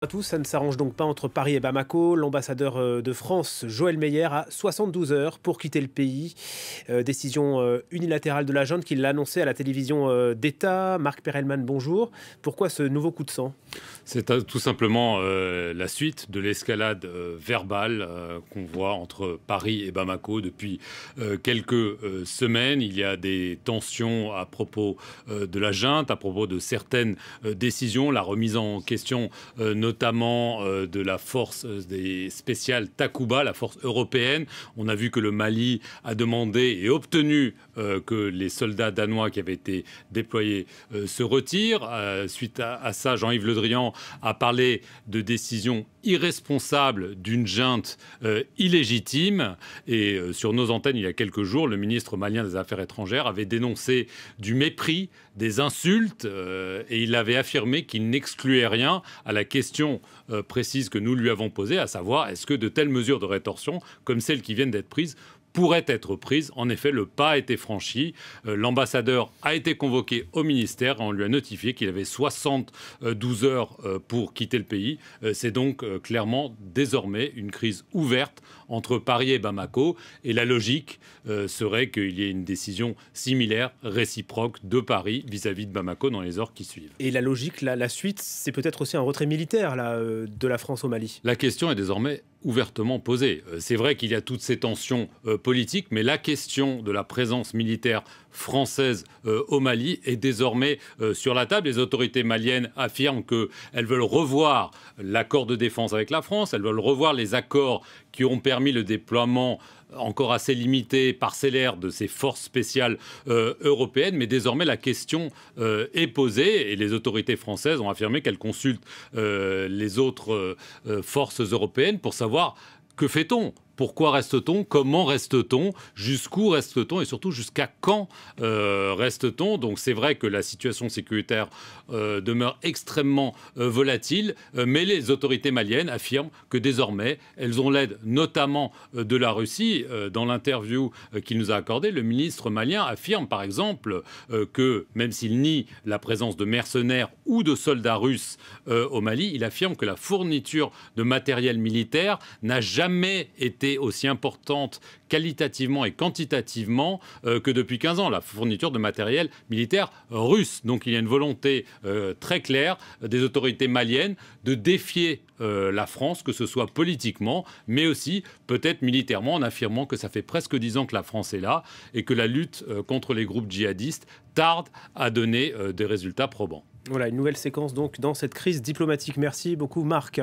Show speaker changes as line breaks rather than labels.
À tous, ça ne s'arrange donc pas entre Paris et Bamako. L'ambassadeur de France, Joël Meyer, a 72 heures pour quitter le pays. Décision unilatérale de la junte qui l'a annoncé à la télévision d'État. Marc Perelman, bonjour. Pourquoi ce nouveau coup de sang?
C'est tout simplement la suite de l'escalade verbale qu'on voit entre Paris et Bamako depuis quelques semaines. Il y a des tensions à propos de la junte, à propos de certaines décisions, la remise en question notamment de la force des spéciales Takuba, la force européenne. On a vu que le Mali a demandé et obtenu que les soldats danois qui avaient été déployés se retirent. Suite à ça, Jean-Yves Le Drian a parlé de décisions irresponsables d'une junte illégitime. Et sur nos antennes, il y a quelques jours, le ministre malien des Affaires étrangères avait dénoncé du mépris, des insultes, et il avait affirmé qu'il n'excluait rien à la question précise que nous lui avons posée, à savoir est-ce que de telles mesures de rétorsion, comme celles qui viennent d'être prises, pourrait être prise. En effet, le pas a été franchi. L'ambassadeur a été convoqué au ministère et on lui a notifié qu'il avait 72 heures pour quitter le pays. C'est donc clairement désormais une crise ouverte entre Paris et Bamako. Et la logique serait qu'il y ait une décision similaire, réciproque de Paris vis-à-vis de Bamako dans les heures qui suivent.
Et la logique, la suite, c'est peut-être aussi un retrait militaire là, de la France au Mali.
La question est désormais ouvertement posée. C'est vrai qu'il y a toutes ces tensions politiques, mais la question de la présence militaire française au Mali est désormais sur la table. Les autorités maliennes affirment qu'elles veulent revoir l'accord de défense avec la France, elles veulent revoir les accords qui ont permis le déploiement encore assez limité, parcellaire de ces forces spéciales européennes. Mais désormais, la question est posée et les autorités françaises ont affirmé qu'elles consultent les autres forces européennes pour savoir que fait-on. Pourquoi reste-t-on? Comment reste-t-on? Jusqu'où reste-t-on? Et surtout, jusqu'à quand reste-t-on? Donc c'est vrai que la situation sécuritaire demeure extrêmement volatile, mais les autorités maliennes affirment que désormais, elles ont l'aide notamment de la Russie. Dans l'interview qu'il nous a accordée, le ministre malien affirme par exemple que, même s'il nie la présence de mercenaires ou de soldats russes au Mali, il affirme que la fourniture de matériel militaire n'a jamais été aussi importante qualitativement et quantitativement que depuis 15 ans, la fourniture de matériel militaire russe. Donc il y a une volonté très claire des autorités maliennes de défier la France, que ce soit politiquement, mais aussi peut-être militairement, en affirmant que ça fait presque 10 ans que la France est là et que la lutte contre les groupes djihadistes tarde à donner des résultats probants.
Voilà, une nouvelle séquence donc dans cette crise diplomatique. Merci beaucoup Marc.